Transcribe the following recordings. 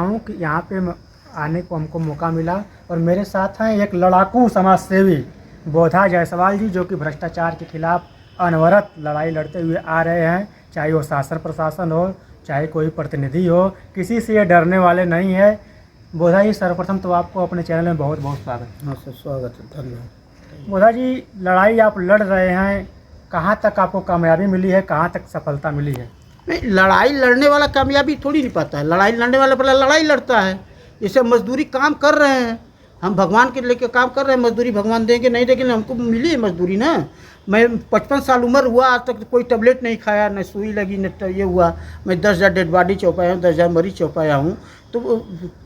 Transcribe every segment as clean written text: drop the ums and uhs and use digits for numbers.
हूँ कि यहाँ पे आने को हमको मौका मिला और मेरे साथ हैं एक लड़ाकू समाज सेवी बोधा जायसवाल जी, जो कि भ्रष्टाचार के खिलाफ अनवरत लड़ाई लड़ते हुए आ रहे हैं। चाहे वो शासन प्रशासन हो, चाहे कोई प्रतिनिधि हो, किसी से ये डरने वाले नहीं है। बोधा जी, सर्वप्रथम तो आपको अपने चैनल में बहुत बहुत स्वागत है। हाँ सर, स्वागत है, धन्यवाद। बोधा जी, लड़ाई आप लड़ रहे हैं, कहाँ तक आपको कामयाबी मिली है, कहाँ तक सफलता मिली है? नहीं, लड़ाई लड़ने वाला कामयाबी थोड़ी नहीं पाता है। लड़ाई लड़ने वाला पहले लड़ाई लड़ता है। जैसे मजदूरी काम कर रहे हैं, हम भगवान के लेके काम कर रहे हैं। मजदूरी भगवान देंगे नहीं देंगे, हमको मिली है मजदूरी ना। मैं 55 साल उम्र हुआ, आज तक कोई टैबलेट नहीं खाया, न सुई लगी, न ये हुआ। मैं 10,000 डेड बॉडी चौपाया हूँ, 10,000 मरीज चौपाया हूँ। तो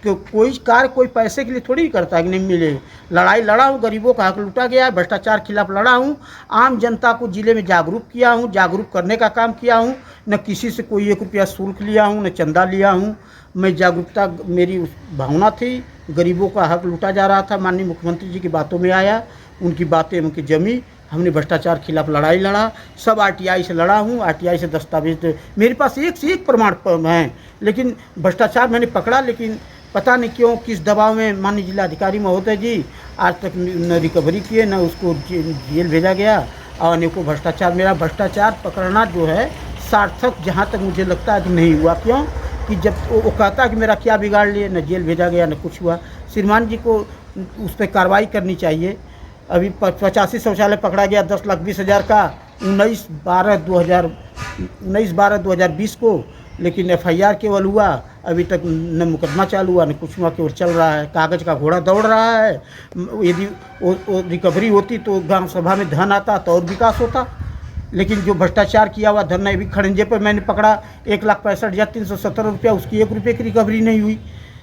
कोई कार्य कोई पैसे के लिए थोड़ी ही करता है कि नहीं मिले। लड़ाई लड़ा हूँ, गरीबों का हक लूटा गया है, भ्रष्टाचार खिलाफ लड़ा हूँ, आम जनता को जिले में जागरूक किया हूँ, जागरूक करने का काम किया हूँ। न किसी से कोई 1 रुपया शुल्क लिया हूँ, न चंदा लिया हूँ। मैं जागरूकता, मेरी भावना थी, गरीबों का हक लूटा जा रहा था। माननीय मुख्यमंत्री जी की बातों में आया, उनकी बातें उनकी जमी, हमने भ्रष्टाचार खिलाफ लड़ाई लड़ा। सब आरटीआई से लड़ा हूँ, आरटीआई से दस्तावेज मेरे पास एक से एक प्रमाण हैं। लेकिन भ्रष्टाचार मैंने पकड़ा, लेकिन पता नहीं क्यों, किस दबाव में माननीय जिलाधिकारी महोदय जी आज तक न रिकवरी किए, न उसको जेल भेजा गया। और अनेकों भ्रष्टाचार, मेरा भ्रष्टाचार पकड़ना जो है सार्थक जहाँ तक मुझे लगता है कि नहीं हुआ। क्यों कि जब वो कहता है कि मेरा क्या बिगाड़ लिए, न जेल भेजा गया, न कुछ हुआ। श्रीमान जी को उस पर कार्रवाई करनी चाहिए। अभी 85 शौचालय पकड़ा गया 10,20,000 का 19/12/2020 को, लेकिन FIR केवल हुआ। अभी तक न मुकदमा चालू हुआ, न कुछ हुआ, केवल चल रहा है। कागज़ का घोड़ा दौड़ रहा है। यदि वो रिकवरी होती तो ग्राम सभा में धन आता तो और विकास होता। लेकिन जो भ्रष्टाचार किया हुआ धन, अभी खड़ंजे पर मैंने पकड़ा 1,65,317 रुपया, उसकी 1 रुपये की रिकवरी नहीं हुई।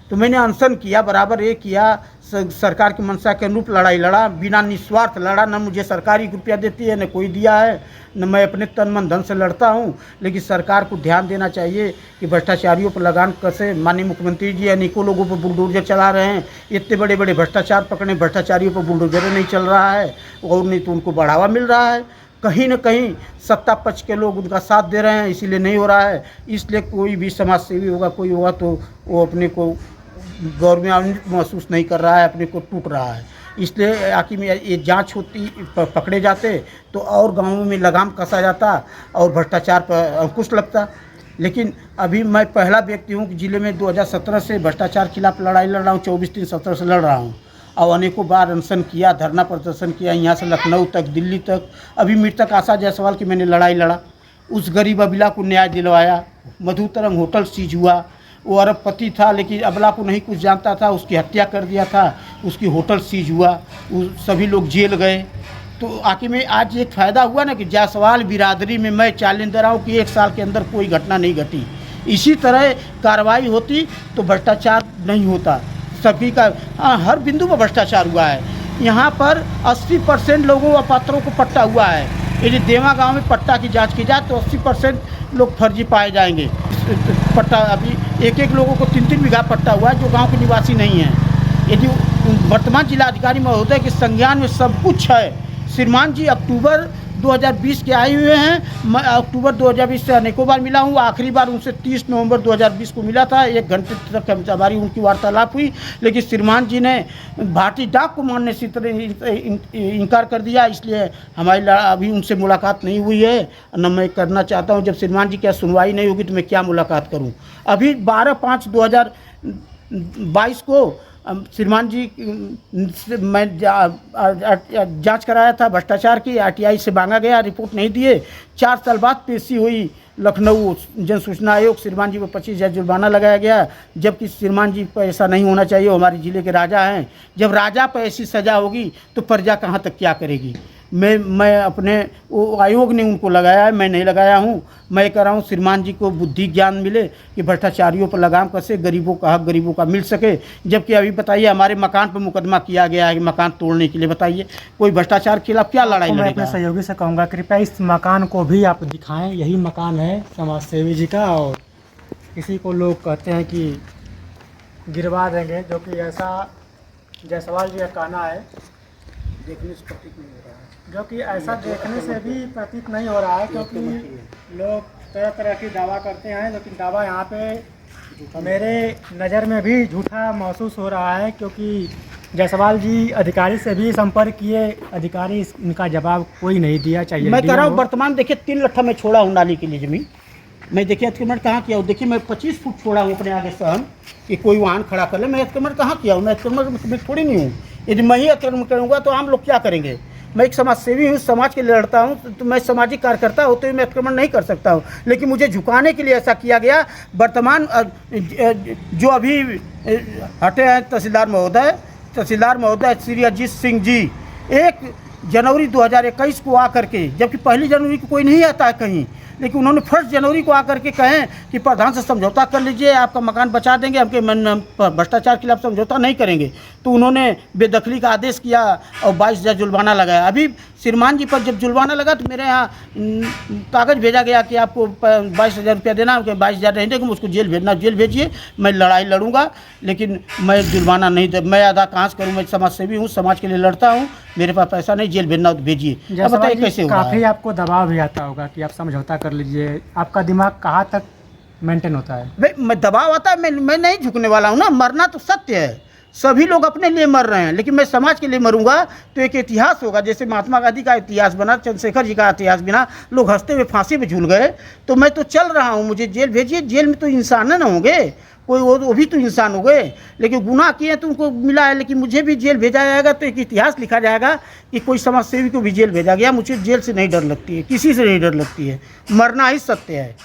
तो मैंने अनशन किया, बराबर ये किया, सरकार की मंशा के अनुरूप लड़ाई लड़ा, बिना निस्वार्थ लड़ा। न मुझे सरकारी रुपया देती है, न कोई दिया है, न मैं अपने तन मन धन से लड़ता हूँ। लेकिन सरकार को ध्यान देना चाहिए कि भ्रष्टाचारियों पर लगाम कसे। माननीय मुख्यमंत्री जी अनेकों लोगों पर बुलडोजर चला रहे हैं। इतने बड़े बड़े भ्रष्टाचार पकड़े, भ्रष्टाचारियों पर बुलडोजर नहीं चल रहा है, और नहीं तो उनको बढ़ावा मिल रहा है। कहीं न कहीं सत्ता पक्ष के लोग उनका साथ दे रहे हैं, इसीलिए नहीं हो रहा है। इसलिए कोई भी समाज सेवी होगा, कोई होगा, तो वो अपने को गौरवान्वित महसूस नहीं कर रहा है, अपने को टूट रहा है। इसलिए आखिर में ये जांच होती, पकड़े जाते तो और गाँवों में लगाम कसा जाता और भ्रष्टाचार पर अंकुश लगता। लेकिन अभी मैं पहला व्यक्ति हूँ कि जिले में 2017 से भ्रष्टाचार खिलाफ लड़ाई लड़ रहा हूँ। 24/3/17 से लड़ रहा हूँ और अनेकों बार अनशन किया, धरना प्रदर्शन किया, यहाँ से लखनऊ तक, दिल्ली तक। अभी मृतक आशा जायसवाल की मैंने लड़ाई लड़ा, उस गरीब अबला को न्याय दिलवाया। मधुतरंग होटल सीज हुआ, वो अरबपति था, लेकिन अबला को नहीं कुछ जानता था, उसकी हत्या कर दिया था, उसकी होटल सीज हुआ, सभी लोग जेल गए। तो आखिर में आज एक फ़ायदा हुआ ना कि जायसवाल बिरादरी में मैं चैलेंज दे रहा हूँ कि 1 साल के अंदर कोई घटना नहीं घटी। इसी तरह कार्रवाई होती तो भ्रष्टाचार नहीं होता। सभी का हर बिंदु पर भ्रष्टाचार हुआ है। यहाँ पर 80% लोगों व पात्रों को पट्टा हुआ है। यदि देवा गांव में पट्टा की जांच की जाए तो 80% लोग फर्जी पाए जाएंगे। पट्टा अभी एक लोगों को 3-3 बीघा पट्टा हुआ है, जो गांव के निवासी नहीं हैं। यदि वर्तमान जिलाधिकारी महोदय के संज्ञान में सब कुछ है। श्रीमान जी अक्टूबर 2020 के आए हुए हैं। मैं अक्टूबर 2020 से अनेकों बार मिला हूँ। आखिरी बार उनसे 30 नवंबर 2020 को मिला था। 1 घंटे तक हमारी उनकी वार्तालाप हुई, लेकिन श्रीमान जी ने भारतीय डाक को मानने से इनकार कर दिया। इसलिए हमारी अभी उनसे मुलाकात नहीं हुई है, न मैं करना चाहता हूँ। जब श्रीमान जी की सुनवाई नहीं होगी तो मैं क्या मुलाकात करूँ। अभी 12/5/2022 को श्रीमान जी से मैं जांच कराया था भ्रष्टाचार की, आरटीआई से मांगा गया, रिपोर्ट नहीं दिए। 4 साल बाद पेशी हुई लखनऊ जन सूचना आयोग। श्रीमान जी को 25,000 जुर्माना लगाया गया, जबकि श्रीमान जी पर ऐसा नहीं होना चाहिए। वो हमारे ज़िले के राजा हैं। जब राजा पर ऐसी सज़ा होगी तो प्रजा कहाँ तक क्या करेगी। मैं अपने वो आयोग ने उनको लगाया है, मैं नहीं लगाया हूँ। मैं कह रहा हूँ श्रीमान जी को बुद्धि ज्ञान मिले कि भ्रष्टाचारियों पर लगाम कसे, गरीबों का हक गरीबों का मिल सके। जबकि अभी बताइए हमारे मकान पर मुकदमा किया गया है, मकान तोड़ने के लिए। बताइए कोई भ्रष्टाचार के खिलाफ क्या लड़ाई लड़ेगा। मैं अपने सहयोगी से कहूँगा कृपया इस मकान को भी आप दिखाएं। यही मकान है समाज सेवी जी का, और इसी को लोग कहते हैं कि गिरवा देंगे, जो कि ऐसा जायसवाल जी का कहना है। देखने से प्रतीत नहीं हो रहा है, जो कि ऐसा देखने से भी प्रतीत नहीं हो रहा है, क्योंकि लोग तरह तरह की दावा करते हैं, लेकिन दावा यहाँ पे मेरे नज़र में भी झूठा महसूस हो रहा है, क्योंकि जायसवाल जी अधिकारी से भी संपर्क किए, अधिकारी इनका जवाब कोई नहीं दिया। चाहिए मैं कह रहा हूँ वर्तमान देखिए 3 लट्ठा मैं छोड़ा हूँ नाली के लिए ज़मीन। मैं देखिए अतिक्रमण कहाँ किया हूँ, देखिए मैं 25 फुट छोड़ा हूँ अपने आगे सहन कि कोई वाहन खड़ा कर ले। मैं अतिक्रमण कहाँ किया हूँ, मैं अतिक्रमण में थोड़ी नहीं हूँ। यदि मैं ही अतिक्रमण करूँगा तो आम लोग क्या करेंगे। मैं एक समाज सेवी हूँ, समाज के लिए लड़ता हूँ, तो मैं सामाजिक कार्यकर्ता होते हुए मैं अतिक्रमण नहीं कर सकता हूँ। लेकिन मुझे झुकाने के लिए ऐसा किया गया। वर्तमान जो अभी हटे हैं तहसीलदार महोदय श्री अजीत सिंह जी, 1 जनवरी 2021 को आकर के, जबकि 1 जनवरी को कोई नहीं आता है कहीं, लेकिन उन्होंने 1 जनवरी को आकर के कहें कि प्रधान से समझौता कर लीजिए, आपका मकान बचा देंगे, हम भ्रष्टाचार के खिलाफ समझौता नहीं करेंगे। तो उन्होंने बेदखली का आदेश किया और 22,000 जुर्माना लगाया। अभी श्रीमान जी पर जब जुर्माना लगा तो मेरे यहाँ कागज़ भेजा गया कि आपको 22,000 रुपया देना, 22,000 नहीं देंगे उसको जेल भेजना, जेल भेजिए, मैं लड़ाई लड़ूंगा, लेकिन मैं जुर्माना नहीं दे, मैं अदा कहाँ से करूँ। मैं समाज सेवी हूँ, समाज के लिए लड़ता हूँ, मेरे पास पैसा नहीं, जेल भेजना हो तो भेजिए। अब बताइए कैसे होगा। काफ़ी आपको दबाव भी आता होगा कि आप समझौता कर लीजिए, आपका दिमाग कहाँ तक मेंटेन होता है? भाई मैं दबाव आता है, मैं नहीं झुकने वाला हूँ ना। मरना तो सत्य है, सभी लोग अपने लिए मर रहे हैं, लेकिन मैं समाज के लिए मरूंगा तो एक इतिहास होगा। जैसे महात्मा गांधी का इतिहास बना, चंद्रशेखर जी का इतिहास बना, लोग हंसते हुए फांसी पे झूल गए। तो मैं तो चल रहा हूँ, मुझे जेल भेजिए। जेल में तो इंसान न होंगे, कोई वो भी तो इंसान हो गए, लेकिन गुनाह किए तो उनको मिला है। लेकिन मुझे भी जेल भेजा जाएगा तो एक इतिहास लिखा जाएगा कि कोई समाज सेवी को भी जेल भेजा गया। मुझे जेल से नहीं डर लगती है, किसी से नहीं डर लगती है, मरना ही सत्य है।